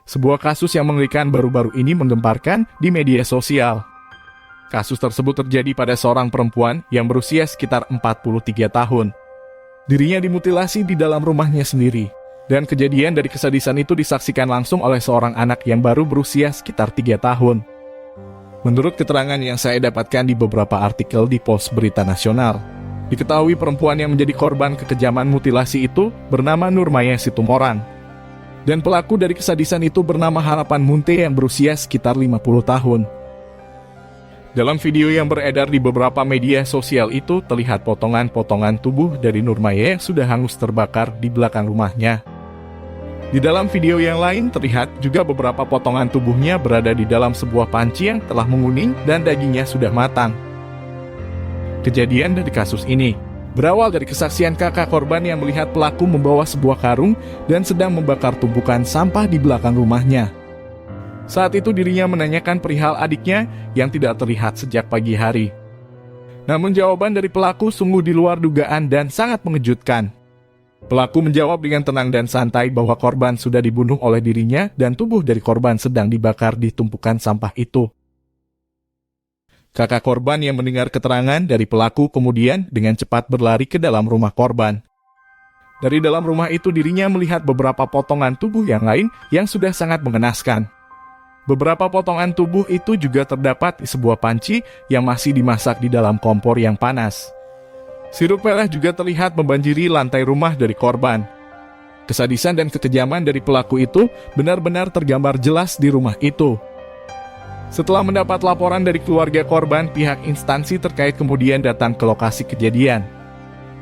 Sebuah kasus yang mengerikan baru-baru ini menggemparkan di media sosial. Kasus tersebut terjadi pada seorang perempuan yang berusia sekitar 43 tahun. Dirinya dimutilasi di dalam rumahnya sendiri. Dan kejadian dari kesadisan itu disaksikan langsung oleh seorang anak yang baru berusia sekitar 3 tahun. Menurut keterangan yang saya dapatkan di beberapa artikel di Pos Berita Nasional, diketahui perempuan yang menjadi korban kekejaman mutilasi itu bernama Nurmaya Situmorang. Dan pelaku dari kesadisan itu bernama Harapan Munte yang berusia sekitar 50 tahun. Dalam video yang beredar di beberapa media sosial itu terlihat potongan-potongan tubuh dari Nurmaya yang sudah hangus terbakar di belakang rumahnya. Di dalam video yang lain terlihat juga beberapa potongan tubuhnya berada di dalam sebuah panci yang telah menguning dan dagingnya sudah matang. Kejadian dari kasus ini berawal dari kesaksian kakak korban yang melihat pelaku membawa sebuah karung dan sedang membakar tumpukan sampah di belakang rumahnya. Saat itu dirinya menanyakan perihal adiknya yang tidak terlihat sejak pagi hari. Namun jawaban dari pelaku sungguh di luar dugaan dan sangat mengejutkan. Pelaku menjawab dengan tenang dan santai bahwa korban sudah dibunuh oleh dirinya dan tubuh dari korban sedang dibakar di tumpukan sampah itu. Kakak korban yang mendengar keterangan dari pelaku kemudian dengan cepat berlari ke dalam rumah korban. Dari dalam rumah itu dirinya melihat beberapa potongan tubuh yang lain yang sudah sangat mengenaskan. Beberapa potongan tubuh itu juga terdapat di sebuah panci yang masih dimasak di dalam kompor yang panas. Sirup merah juga terlihat membanjiri lantai rumah dari korban. Kesadisan dan kekejaman dari pelaku itu benar-benar tergambar jelas di rumah itu. Setelah mendapat laporan dari keluarga korban, pihak instansi terkait kemudian datang ke lokasi kejadian.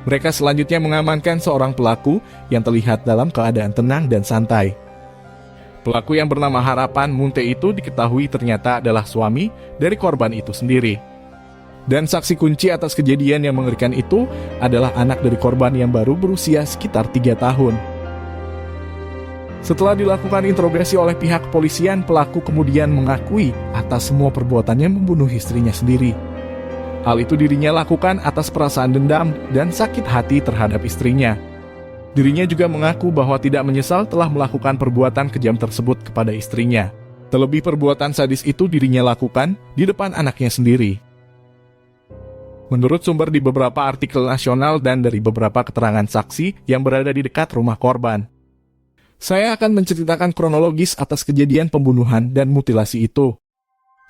Mereka selanjutnya mengamankan seorang pelaku yang terlihat dalam keadaan tenang dan santai. Pelaku yang bernama Harapan Munte itu diketahui ternyata adalah suami dari korban itu sendiri. Dan saksi kunci atas kejadian yang mengerikan itu adalah anak dari korban yang baru berusia sekitar 3 tahun. Setelah dilakukan interogasi oleh pihak kepolisian, pelaku kemudian mengakui atas semua perbuatannya membunuh istrinya sendiri. Hal itu dirinya lakukan atas perasaan dendam dan sakit hati terhadap istrinya. Dirinya juga mengaku bahwa tidak menyesal telah melakukan perbuatan kejam tersebut kepada istrinya. Terlebih perbuatan sadis itu dirinya lakukan di depan anaknya sendiri. Menurut sumber di beberapa artikel nasional dan dari beberapa keterangan saksi yang berada di dekat rumah korban, saya akan menceritakan kronologis atas kejadian pembunuhan dan mutilasi itu.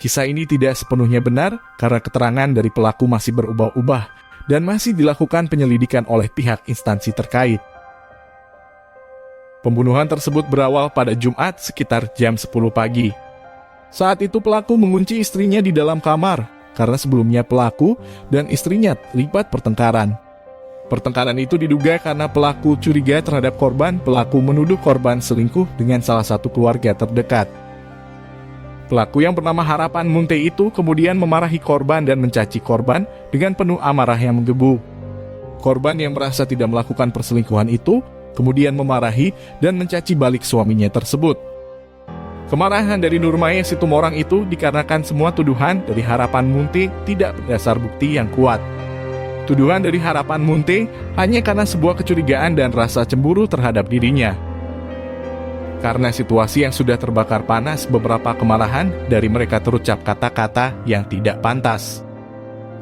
Kisah ini tidak sepenuhnya benar karena keterangan dari pelaku masih berubah-ubah dan masih dilakukan penyelidikan oleh pihak instansi terkait. Pembunuhan tersebut berawal pada Jumat sekitar jam 10 pagi. Saat itu pelaku mengunci istrinya di dalam kamar karena sebelumnya pelaku dan istrinya terlibat pertengkaran. Pertengkaran itu diduga karena pelaku curiga terhadap korban. Pelaku menuduh korban selingkuh dengan salah satu keluarga terdekat. Pelaku yang bernama Harapan Munte itu kemudian memarahi korban dan mencaci korban dengan penuh amarah yang menggebu. Korban yang merasa tidak melakukan perselingkuhan itu kemudian memarahi dan mencaci balik suaminya tersebut. Kemarahan dari Nurmaya Situmorang itu dikarenakan semua tuduhan dari Harapan Munte tidak berdasar bukti yang kuat. Tuduhan dari Harapan Munte hanya karena sebuah kecurigaan dan rasa cemburu terhadap dirinya. Karena situasi yang sudah terbakar panas, beberapa kemarahan dari mereka terucap kata-kata yang tidak pantas.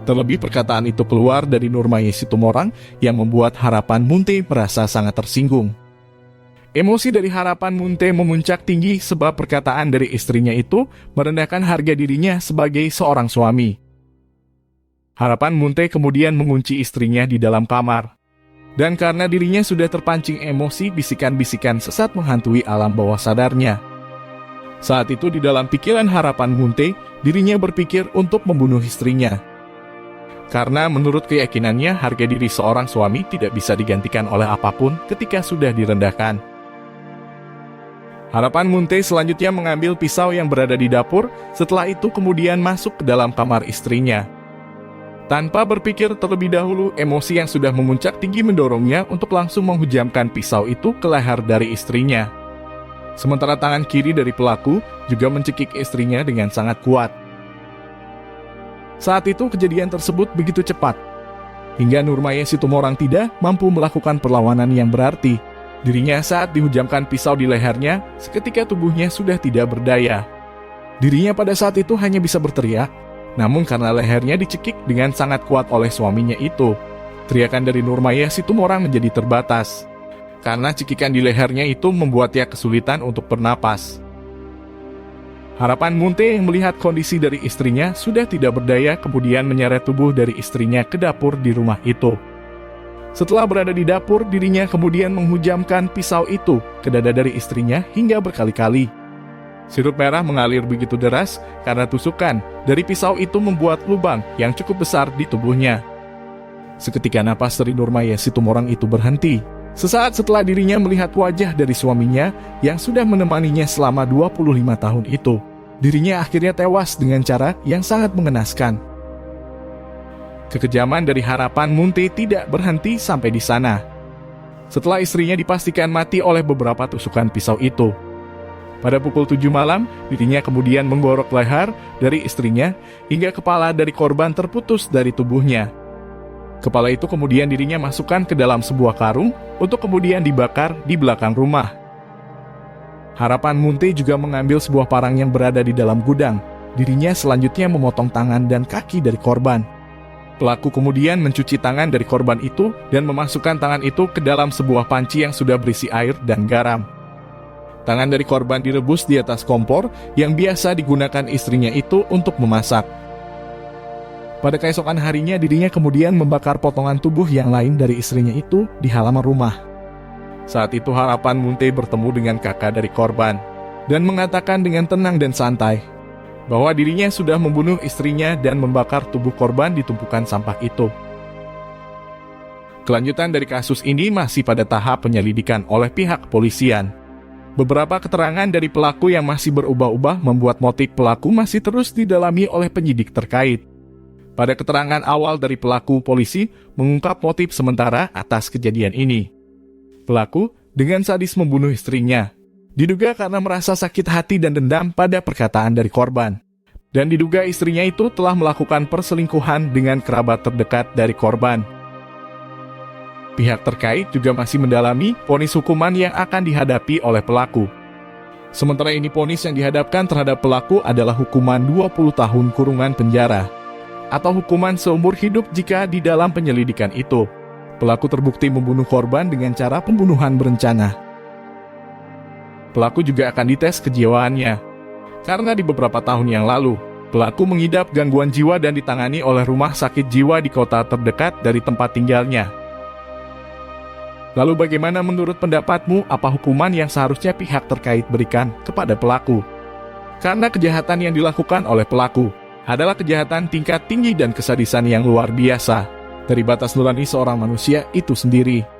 Terlebih perkataan itu keluar dari Nurmaya Situmorang yang membuat Harapan Munte merasa sangat tersinggung. Emosi dari Harapan Munte memuncak tinggi sebab perkataan dari istrinya itu merendahkan harga dirinya sebagai seorang suami. Harapan Munte kemudian mengunci istrinya di dalam kamar. Dan karena dirinya sudah terpancing emosi, bisikan-bisikan sesat menghantui alam bawah sadarnya. Saat itu di dalam pikiran Harapan Munte, dirinya berpikir untuk membunuh istrinya. Karena menurut keyakinannya harga diri seorang suami tidak bisa digantikan oleh apapun ketika sudah direndahkan. Harapan Munte selanjutnya mengambil pisau yang berada di dapur, setelah itu kemudian masuk ke dalam kamar istrinya. Tanpa berpikir terlebih dahulu, emosi yang sudah memuncak tinggi mendorongnya untuk langsung menghujamkan pisau itu ke leher dari istrinya. Sementara tangan kiri dari pelaku juga mencekik istrinya dengan sangat kuat. Saat itu kejadian tersebut begitu cepat, hingga Nurmaya Situmorang tidak mampu melakukan perlawanan yang berarti. Dirinya saat dihujamkan pisau di lehernya, seketika tubuhnya sudah tidak berdaya. Dirinya pada saat itu hanya bisa berteriak, namun karena lehernya dicekik dengan sangat kuat oleh suaminya itu, teriakan dari Nurmaya Situmorang menjadi terbatas. Karena cekikan di lehernya itu membuatnya kesulitan untuk bernapas. Harapan Munte yang melihat kondisi dari istrinya sudah tidak berdaya kemudian menyeret tubuh dari istrinya ke dapur di rumah itu. Setelah berada di dapur, dirinya kemudian menghujamkan pisau itu ke dada dari istrinya hingga berkali-kali. Sirup merah mengalir begitu deras karena tusukan dari pisau itu membuat lubang yang cukup besar di tubuhnya. Seketika napas dari Nurmaya Situmorang itu berhenti. Sesaat setelah dirinya melihat wajah dari suaminya yang sudah menemaninya selama 25 tahun itu, dirinya akhirnya tewas dengan cara yang sangat mengenaskan. Kekejaman dari harapan Munte tidak berhenti sampai di sana. Setelah istrinya dipastikan mati oleh beberapa tusukan pisau itu, pada pukul 7 malam, dirinya kemudian menggorok leher dari istrinya hingga kepala dari korban terputus dari tubuhnya. Kepala itu kemudian dirinya masukkan ke dalam sebuah karung untuk kemudian dibakar di belakang rumah. Harapan Munte juga mengambil sebuah parang yang berada di dalam gudang. Dirinya selanjutnya memotong tangan dan kaki dari korban. Pelaku kemudian mencuci tangan dari korban itu dan memasukkan tangan itu ke dalam sebuah panci yang sudah berisi air dan garam. Tangan dari korban direbus di atas kompor yang biasa digunakan istrinya itu untuk memasak. Pada keesokan harinya dirinya kemudian membakar potongan tubuh yang lain dari istrinya itu di halaman rumah. Saat itu harapan Munte bertemu dengan kakak dari korban dan mengatakan dengan tenang dan santai bahwa dirinya sudah membunuh istrinya dan membakar tubuh korban di tumpukan sampah itu. Kelanjutan dari kasus ini masih pada tahap penyelidikan oleh pihak kepolisian. Beberapa keterangan dari pelaku yang masih berubah-ubah membuat motif pelaku masih terus didalami oleh penyidik terkait. Pada keterangan awal dari pelaku, polisi mengungkap motif sementara atas kejadian ini. Pelaku dengan sadis membunuh istrinya. Diduga karena merasa sakit hati dan dendam pada perkataan dari korban. Dan diduga istrinya itu telah melakukan perselingkuhan dengan kerabat terdekat dari korban. Pihak terkait juga masih mendalami vonis hukuman yang akan dihadapi oleh pelaku. Sementara ini vonis yang dihadapkan terhadap pelaku adalah hukuman 20 tahun kurungan penjara atau hukuman seumur hidup jika di dalam penyelidikan itu pelaku terbukti membunuh korban dengan cara pembunuhan berencana. Pelaku juga akan dites kejiwaannya, karena di beberapa tahun yang lalu, pelaku mengidap gangguan jiwa dan ditangani oleh rumah sakit jiwa di kota terdekat dari tempat tinggalnya. Lalu bagaimana menurut pendapatmu apa hukuman yang seharusnya pihak terkait berikan kepada pelaku? Karena kejahatan yang dilakukan oleh pelaku adalah kejahatan tingkat tinggi dan kesadisan yang luar biasa, dari batas nurani seorang manusia itu sendiri.